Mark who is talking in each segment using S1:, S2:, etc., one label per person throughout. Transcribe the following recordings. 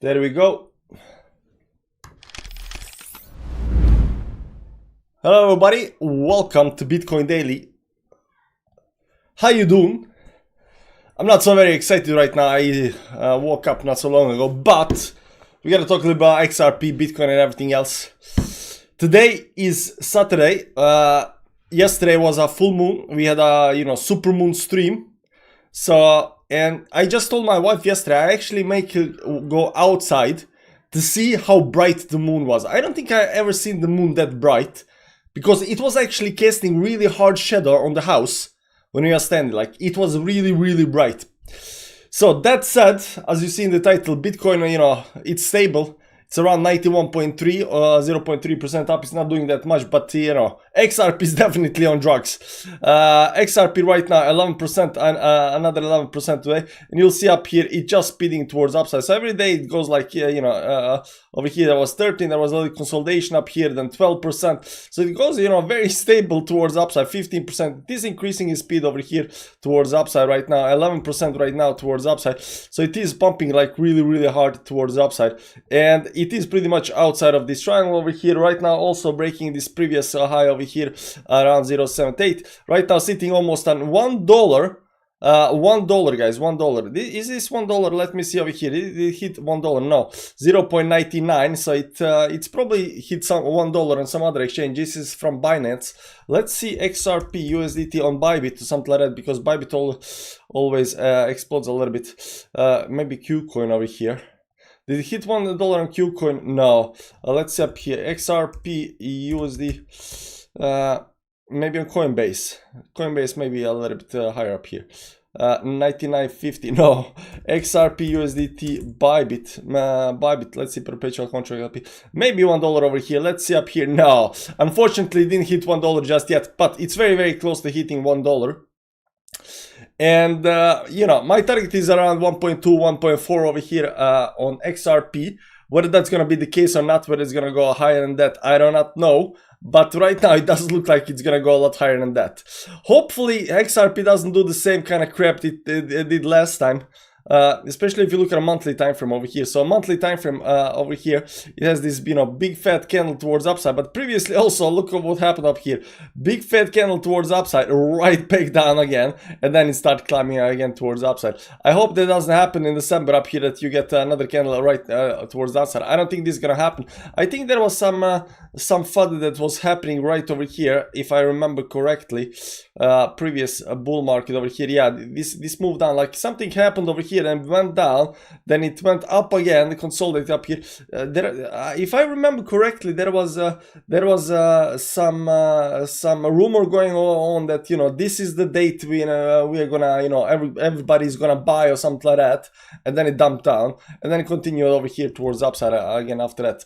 S1: There we go. Hello everybody, welcome to Bitcoin Daily. How you doing? I'm not so very excited right now. I woke up not so long ago, but we gotta talk a little about XRP, Bitcoin and everything else. Today is Saturday. Yesterday was a full moon. We had a super moon stream. So, and I just told my wife yesterday, I actually make her go outside to see how bright the moon was. I don't think I ever seen the moon that bright, because it was actually casting really hard shadow on the house when we are standing. Like, it was really, really bright. So that said, as you see in the title, Bitcoin, it's stable. It's around 91.3, 0.3% up. It's not doing that much, but XRP is definitely on drugs. XRP right now 11%, and another 11% today, and you'll see up here it just speeding towards upside. So every day it goes like over here there was 13, there was a little consolidation up here, then 12%. So it goes very stable towards upside. 15%. It is increasing in speed over here towards upside right now. 11% right now towards upside. So it is pumping like really, really hard towards upside, and it is pretty much outside of this triangle over here right now, also breaking this previous high over here around 0.78. Right now sitting almost on $1. $1, guys, $1. Is this $1? Let me see over here. It hit $1. No, 0.99. So it's probably hit some $1 on some other exchange. This is from Binance. Let's see XRP USDT on Bybit or something like that, because Bybit always explodes a little bit. Maybe Qcoin over here. Did it hit $1 on Qcoin? No. Let's see up here. XRP USD. Maybe on Coinbase. Coinbase maybe a little bit higher up here. 99.50. No. XRP USDT Bybit. Bybit. Let's see, perpetual contract up here. Maybe $1 over here. Let's see up here. No. Unfortunately, it didn't hit $1 just yet, but it's very, very close to hitting $1. And my target is around 1.2, 1.4 over here on XRP. Whether that's gonna be the case or not, whether it's gonna go higher than that, I do not know. But right now it doesn't look like it's gonna go a lot higher than that. Hopefully XRP doesn't do the same kind of crap it did last time. Especially if you look at a monthly time frame over here. So a monthly time frame over here, it has this big fat candle towards upside, but previously also look at what happened up here. Big fat candle towards upside, right back down again, and then it started climbing again towards upside. I hope that doesn't happen in December up here, that you get another candle right towards the upside. I don't think this is gonna happen. I think there was some FUD that was happening right over here, if I remember correctly. Previous bull market over here, yeah, this moved down, like something happened over here and went down, then it went up again, consolidated up here. If I remember correctly, there was some rumor going on that this is the date we are gonna everybody's gonna buy or something like that, and then it dumped down and then it continued over here towards upside again after that.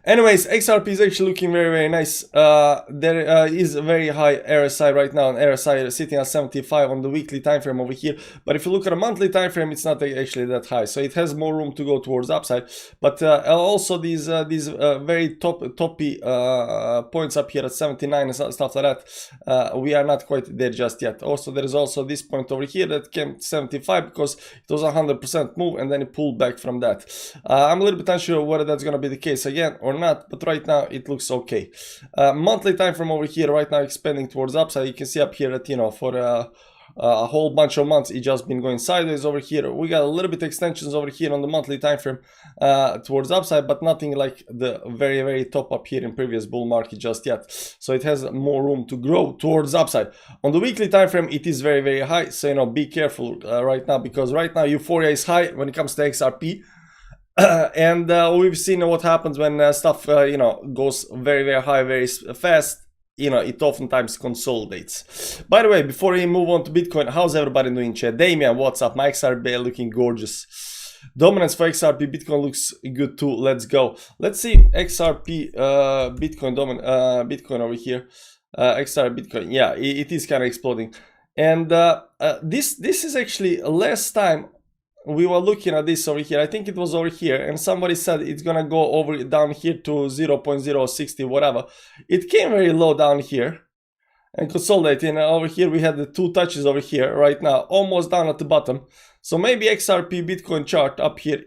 S1: Anyways, XRP is actually looking very, very nice. There is a very high RSI right now, and RSI is sitting at 75 on the weekly time frame over here. But if you look at a monthly time frame, it's not actually that high, so it has more room to go towards upside. But also these very toppy points up here at 79 and stuff like that, we are not quite there just yet. Also, there is also this point over here that came 75 because it was a 100% move and then it pulled back from that. I'm a little bit unsure whether that's going to be the case again or not, but right now it looks okay. Monthly time from over here right now expanding towards upside. You can see up here that for a whole bunch of months it just been going sideways over here. We got a little bit extensions over here on the monthly time frame towards upside, but nothing like the very, very top up here in previous bull market just yet. So it has more room to grow towards upside. On the weekly time frame it is very, very high, so be careful right now, because right now euphoria is high when it comes to XRP. And we've seen what happens when stuff goes very, very high very fast. It oftentimes consolidates. By the way, before we move on to Bitcoin, how's everybody doing, chat? Damien, what's up? My XRP looking gorgeous. Dominance for XRP, Bitcoin looks good too. Let's go. Let's see XRP, Bitcoin Bitcoin over here. XRP Bitcoin, yeah, it is kind of exploding. And this is actually last time we were looking at this over here. I think it was over here, and somebody said it's gonna go down here to 0.060 whatever. It came very low down here and consolidating. And over here we had the two touches over here right now, almost down at the bottom. So maybe XRP Bitcoin chart up here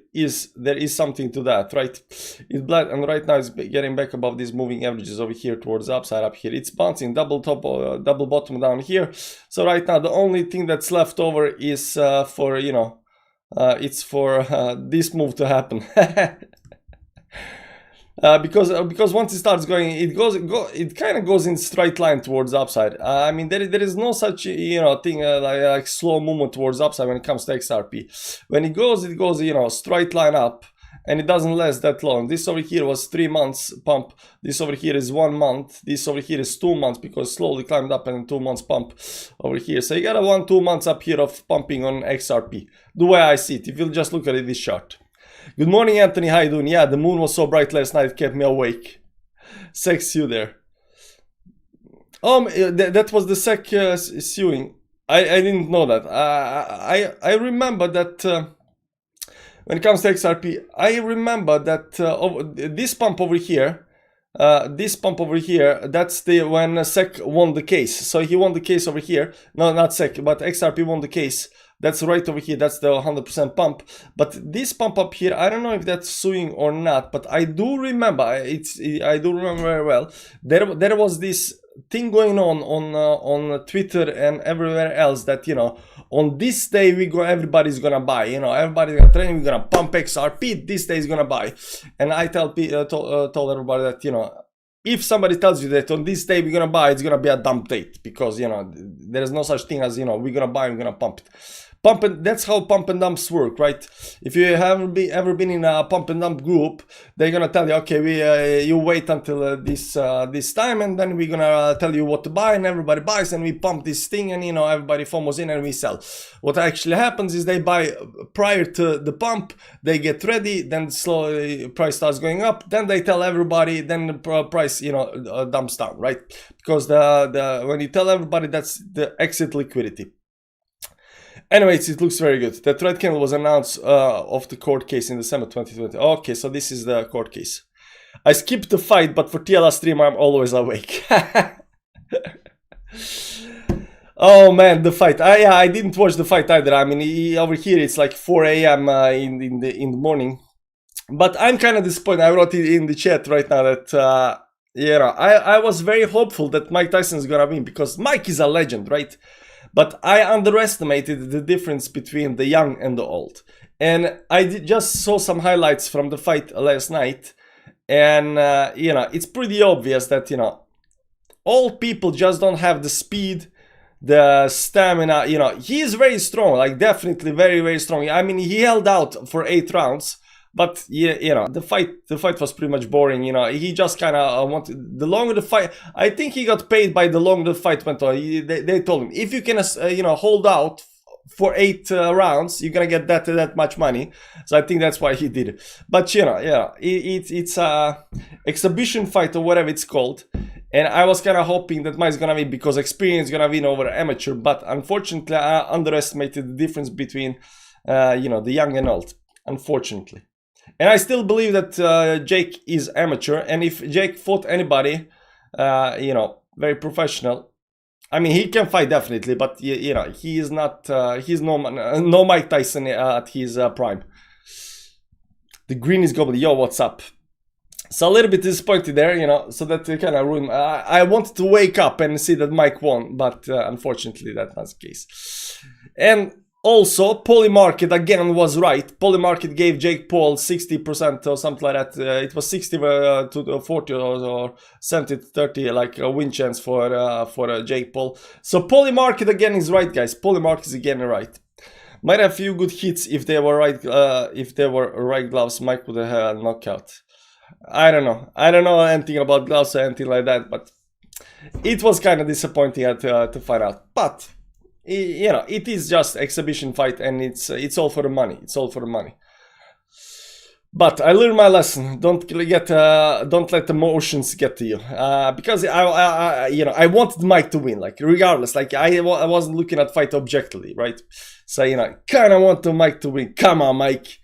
S1: there is something to that, right? It's black, and right now it's getting back above these moving averages over here towards the upside up here. It's bouncing double top, double bottom down here. So right now the only thing that's left over is for, you know, it's for this move to happen. Because once it starts going, it kind of goes in straight line towards the upside. I mean, there is no such, you know, thing like slow movement towards the upside when it comes to XRP. When it goes, you know, straight line up, and it doesn't last that long. This over here was 3 months pump. This over here is 1 month. This over here is 2 months because slowly climbed up, and 2 months pump over here. So you got a 1-2 months up here of pumping on XRP. The way I see it, if you just look at this chart. Good morning, Anthony. How you doing? Yeah, the moon was so bright last night, it kept me awake. Sex you there. That was the SEC suing. I didn't know that. I remember that when it comes to XRP, I remember that this pump over here, that's the when SEC won the case. So he won the case over here. No, not SEC, but XRP won the case. That's right over here. That's the 100% pump. But this pump up here, I don't know if that's suing or not. But I do remember. I do remember very well. There was this thing going on Twitter and everywhere else that, you know, on this day everybody's gonna buy. You know, everybody's gonna trade. We're gonna pump XRP. This day is gonna buy. And I told everybody that, you know, if somebody tells you that on this day we're gonna buy, it's gonna be a dump date, because, you know, there is no such thing as, you know, we're gonna buy, we're gonna pump it. That's how pump and dumps work, right? If you haven't ever been in a pump and dump group, they're gonna tell you, okay, you wait until this time, and then we're gonna tell you what to buy, and everybody buys, and we pump this thing, and, you know, everybody FOMOs in, and we sell. What actually happens is they buy prior to the pump, they get ready, then slowly price starts going up, then they tell everybody, then the price, you know, dumps down, right? Because when you tell everybody, that's the exit liquidity. Anyways, it looks very good. That red candle was announced of the court case in December 2020. Okay, so this is the court case. I skipped the fight, but for TLR stream, I'm always awake. Oh man, the fight. Yeah, I didn't watch the fight either. I mean, over here it's like 4 a.m. in the morning. But I'm kind of disappointed. I wrote it in the chat right now that you know, I was very hopeful that Mike Tyson's gonna win, because Mike is a legend, right? But I underestimated the difference between the young and the old. And I just saw some highlights from the fight last night. And, you know, it's pretty obvious that, you know, old people just don't have the speed, the stamina. You know, he is very strong, like definitely very, very strong. I mean, he held out for 8 rounds. But yeah, you know, the fight was pretty much boring. You know, he just kind of wanted, the longer the fight, I think he got paid by the longer the fight went on. They told him, if you can, you know, hold out for 8 rounds, you're gonna get that much money. So I think that's why he did it. But, you know, yeah, it's a exhibition fight or whatever it's called. And I was kind of hoping that Mike's gonna win, because experience gonna win over amateur. But unfortunately, I underestimated the difference between, you know, the young and old. Unfortunately. And I still believe that Jake is amateur, and if Jake fought anybody, you know, very professional, I mean, he can fight definitely, but you know, he is not, he's no Mike Tyson at his prime. The green is gobbly. Yo, what's up? So a little bit disappointed there, you know, so that kind of ruined. I wanted to wake up and see that Mike won, but unfortunately that's not the case. And also, Polymarket again was right. Polymarket gave Jake Paul 60% or something like that. It was 60 to 40 or 70 to 30, like a win chance for Jake Paul. So Polymarket again is right, guys. Polymarket is again right. Might have a few good hits if they were right. If they were right gloves, Mike would have had a knockout. I don't know. I don't know anything about gloves or anything like that, but it was kind of disappointing to find out. But you know, it is just exhibition fight, and it's all for the money. It's all for the money. But I learned my lesson. Don't let the emotions get to you. Because I you know, I wanted Mike to win, like regardless. Like I wasn't looking at fight objectively, right? So, you know, kind of want Mike to win. Come on, Mike.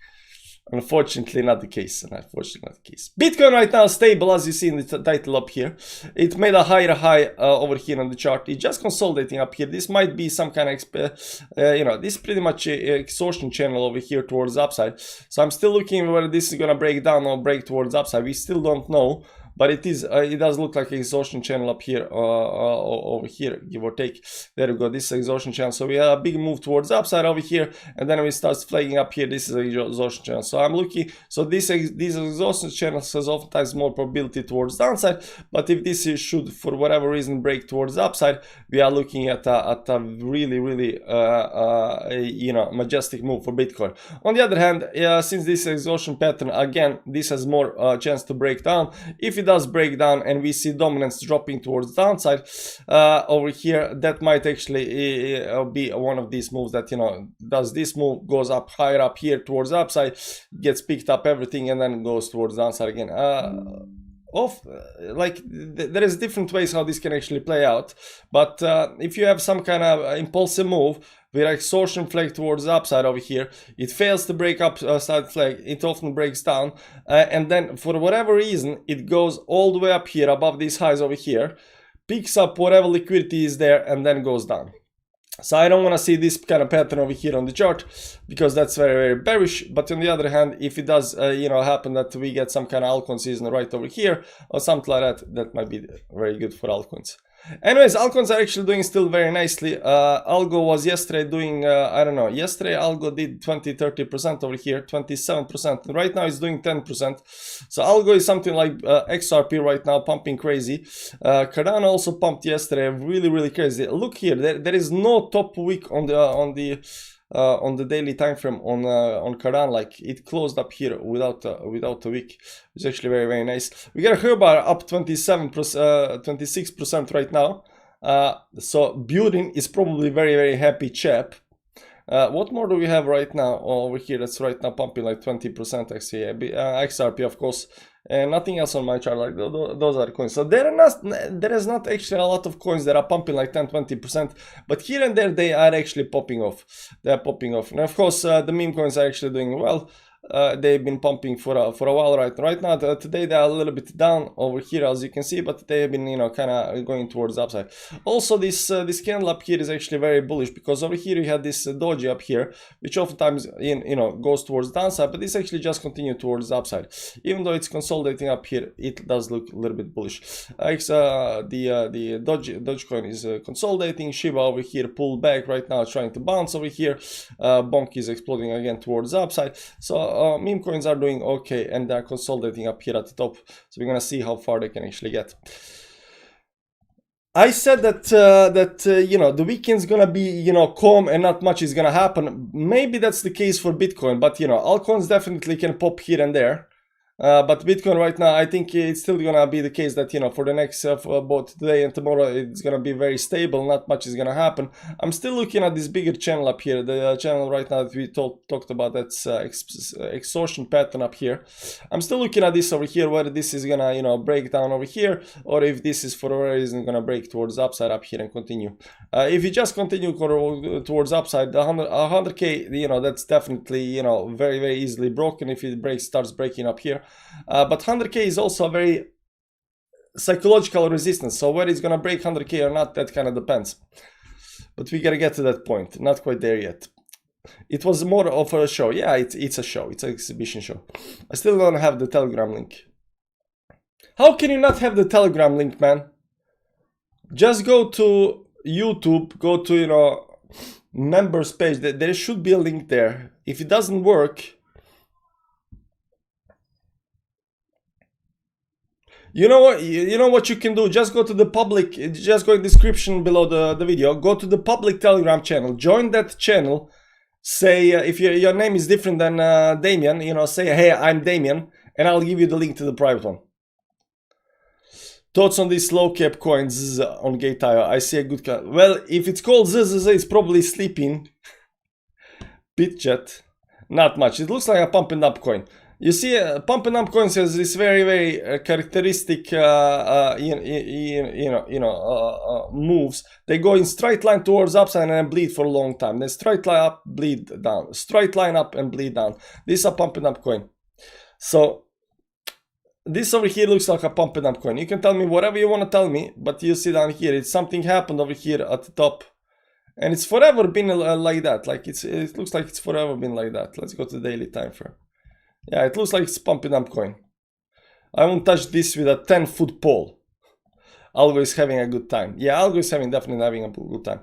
S1: Unfortunately not the case. Unfortunately not the case. Bitcoin right now stable, as you see in the title up here. It made a higher high over here on the chart. It's just consolidating up here. This might be some kind of this is pretty much a exhaustion channel over here towards the upside. So I'm still looking whether this is gonna break down or break towards the upside. We still don't know. But it does look like an exhaustion channel up here, over here, give or take. There we go, this is exhaustion channel. So we have a big move towards the upside over here, and then we start flagging up here. This is an exhaustion channel. So I'm looking, so these exhaustion channels has oftentimes more probability towards downside. But if this should, for whatever reason, break towards the upside, we are looking at a really majestic move for Bitcoin. On the other hand, since this exhaustion pattern, again, this has more chance to break down. If it does break down and we see dominance dropping towards the downside over here, that might actually be one of these moves that, does this move, goes up higher up here towards the upside, gets picked up everything, and then goes towards the downside again. There is different ways how this can actually play out, but if you have some kind of impulsive move with exhaustion flag towards the upside over here, it fails to break up side flag, it often breaks down, and then for whatever reason it goes all the way up here above these highs over here, picks up whatever liquidity is there, and then goes down. So I don't want to see this kind of pattern over here on the chart, because that's very bearish. But on the other hand, if it does happen that we get some kind of altcoin season right over here or something like that, that might be very good for altcoins. Anyways, altcoins are actually doing still very nicely. Algo was yesterday doing, I don't know, yesterday Algo did 20-30% over here, 27%. Right now it's doing 10%. So Algo is something like XRP right now, pumping crazy. Cardano also pumped yesterday, really crazy. Look here, there is no top wick on the daily time frame on Cardano. Like, it closed up here without a wick. It's actually very nice. We got a Herbar up 26% right now. So Building is probably very happy chap. What more do we have right now over here that's right now pumping like 20% XRP, XRP of course, and nothing else on my chart. Like those are the coins. So there is not actually a lot of coins that are pumping like 10-20%, but here and there they are actually popping off. They are popping off, and of course the meme coins are actually doing well. They've been pumping for a while right now. Today they are a little bit down over here, as you can see, but they have been kind of going towards the upside. Also, this candle up here is actually very bullish, because over here you had this doji up here, which oftentimes goes towards the downside, but this actually just continued towards the upside. Even though it's consolidating up here, it does look a little bit bullish. The Dogecoin is consolidating. Shiba over here pulled back right now, trying to bounce over here. Bonk is exploding again towards the upside. So meme coins are doing okay, and they're consolidating up here at the top. So we're gonna see how far they can actually get. I said that the weekend's gonna be calm and not much is gonna happen. Maybe that's the case for Bitcoin, but altcoins definitely can pop here and there. But Bitcoin right now, I think it's still gonna be the case that for the next both today and tomorrow, it's gonna be very stable. Not much is gonna happen. I'm still looking at this bigger channel up here, the channel right now that we talked about. That's exhaustion pattern up here. I'm still looking at this over here, whether this is gonna break down over here, or if this is for whatever reason gonna break towards the upside up here and continue. If you just continue towards upside, the 100k, that's definitely very easily broken if it starts breaking up here. But 100k is also a very psychological resistance, so whether it's gonna break 100k or not, that kind of depends. But we gotta get to that point. Not quite there yet. It was more of a show. Yeah, it's a show. It's an exhibition show. I still don't have the Telegram link. How can you not have the Telegram link, man? Just go to YouTube, go to members page. There should be a link there. If it doesn't work, you know what you can do? Just go to the public, just go in the description below the video, go to the public Telegram channel, join that channel, say if your name is different than Damien, say, hey, I'm Damien, and I'll give you the link to the private one. Thoughts on these low cap coins on Gate.io? I see a good well, if it's called ZZZ, it's probably sleeping. BitChat, not much. It looks like a pumping up coin. You see, pumping up coins has this very characteristic, moves. They go in straight line towards upside and then bleed for a long time. Then straight line up, bleed down. Straight line up and bleed down. This is a pumping up coin. So this over here looks like a pumping up coin. You can tell me whatever you want to tell me, but you see down here, it's something happened over here at the top. And it's forever been like that. Like it looks like it's forever been like that. Let's go to the daily time frame. Yeah, it looks like it's pumping up coin. I won't touch this with a 10-foot pole. Algo is having a good time. Yeah, Algo is definitely having a good time.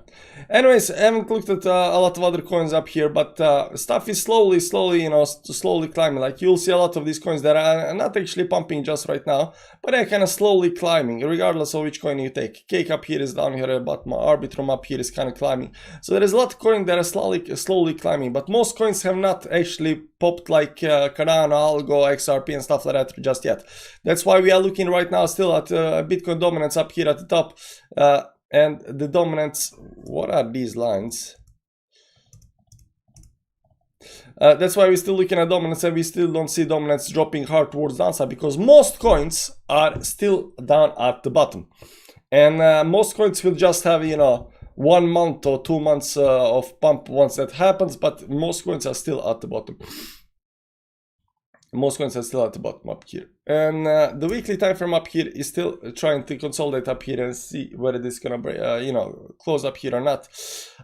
S1: Anyways, I haven't looked at a lot of other coins up here, but stuff is slowly, slowly climbing. Like you'll see a lot of these coins that are not actually pumping just right now, but they're kind of slowly climbing, regardless of which coin you take. Cake up here is down here at bottom. Arbitrum up here is kind of climbing. So there is a lot of coins that are slowly climbing, but most coins have not actually popped like Cardano, Algo, XRP and stuff like that just yet. That's why we are looking right now still at Bitcoin dominance up here at the top, and the dominance. What are these lines? That's why we're still looking at dominance, and we still don't see dominance dropping hard towards downside, because most coins are still down at the bottom, and most coins will just have 1 month or 2 months of pump once that happens, but most coins are still at the bottom. Most coins are still at the bottom up here, and the weekly time frame up here is still trying to consolidate up here and see whether this is gonna close up here or not.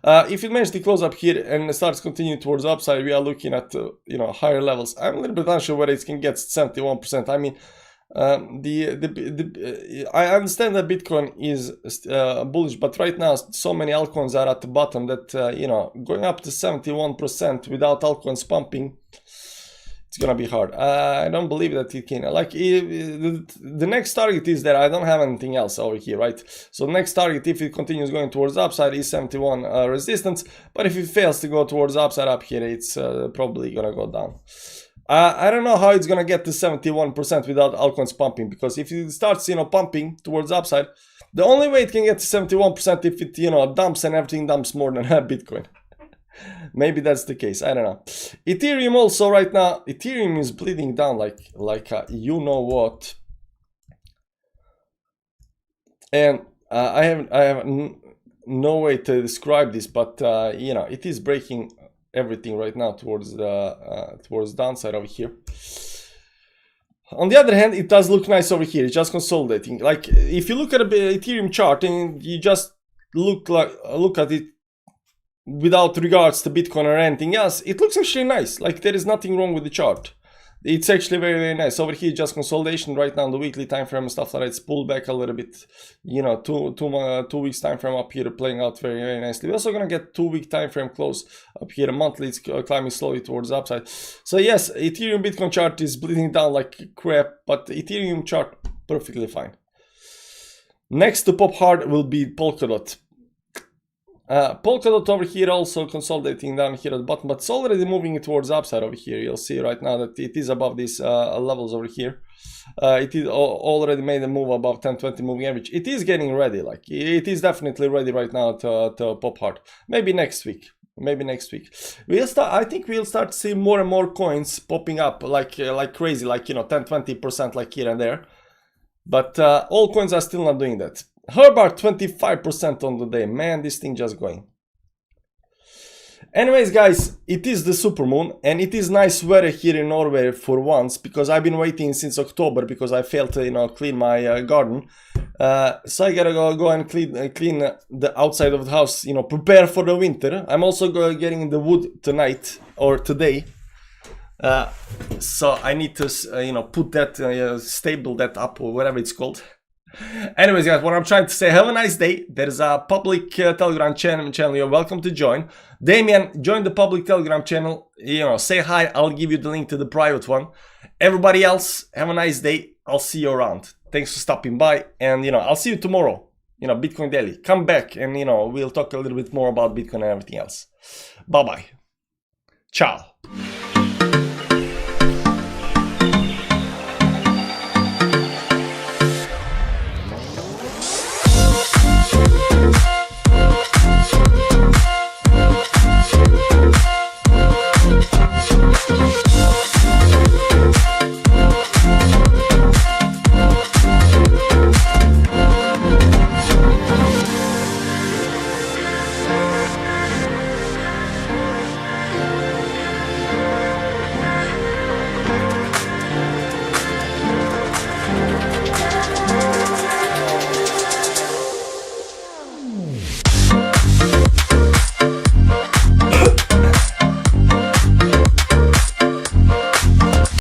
S1: If it manages to close up here and starts continuing towards the upside, we are looking at higher levels. I'm a little bit unsure whether it can get 71%. I mean, I understand that Bitcoin is bullish, but right now so many altcoins are at the bottom that going up to 71% without altcoins pumping, it's gonna be hard. I don't believe that it can. Like the next target is there. I don't have anything else over here, right? So next target, if it continues going towards the upside, is 71 resistance. But if it fails to go towards the upside up here, it's probably gonna go down. I don't know how it's gonna get to 71% without altcoins pumping, because if it starts pumping towards the upside, the only way it can get to 71% if it dumps, and everything dumps more than Bitcoin. Maybe that's the case. I don't know. Ethereum also right now. Ethereum is bleeding down like you know what. And I have no way to describe this, but it is breaking everything right now towards the downside over here. On the other hand, it does look nice over here. It's just consolidating. Like if you look at the Ethereum chart and you just look at it without regards to Bitcoin or anything else, it looks actually nice. Like there is nothing wrong with the chart. It's actually very nice. Over here, just consolidation right now on the weekly time frame and stuff like that. It's pulled back a little bit. 2 weeks time frame up here playing out very nicely. We're also gonna get 2 week time frame close up here. Monthly, it's climbing slowly towards the upside. So yes, Ethereum Bitcoin chart is bleeding down like crap, but the Ethereum chart perfectly fine. Next to pop hard will be Polkadot. Polkadot over here also consolidating down here at the bottom, but it's already moving towards the upside over here. You'll see right now that it is above these levels over here. It is already made a move above 10-20 moving average. It is getting ready. Like it is definitely ready right now to pop hard. Maybe next week. I think we'll start to see more and more coins popping up like crazy, like 10-20% like here and there. But all coins are still not doing that. Herbart 25% on the day. Man, this thing just going. Anyways, guys, it is the supermoon, and it is nice weather here in Norway for once, because I've been waiting since October because I failed to clean my garden. So I gotta go and clean the outside of the house, prepare for the winter. I'm also getting the wood tonight or today. So I need to put that stable that up, or whatever it's called. Anyways, guys, what I'm trying to say, have a nice day. There's a public Telegram channel you're welcome to join. Damien, join the public Telegram channel. Say hi. I'll give you the link to the private one. Everybody else, have a nice day. I'll see you around. Thanks for stopping by, and I'll see you tomorrow. Bitcoin Daily. Come back, and we'll talk a little bit more about Bitcoin and everything else. Bye bye. Ciao.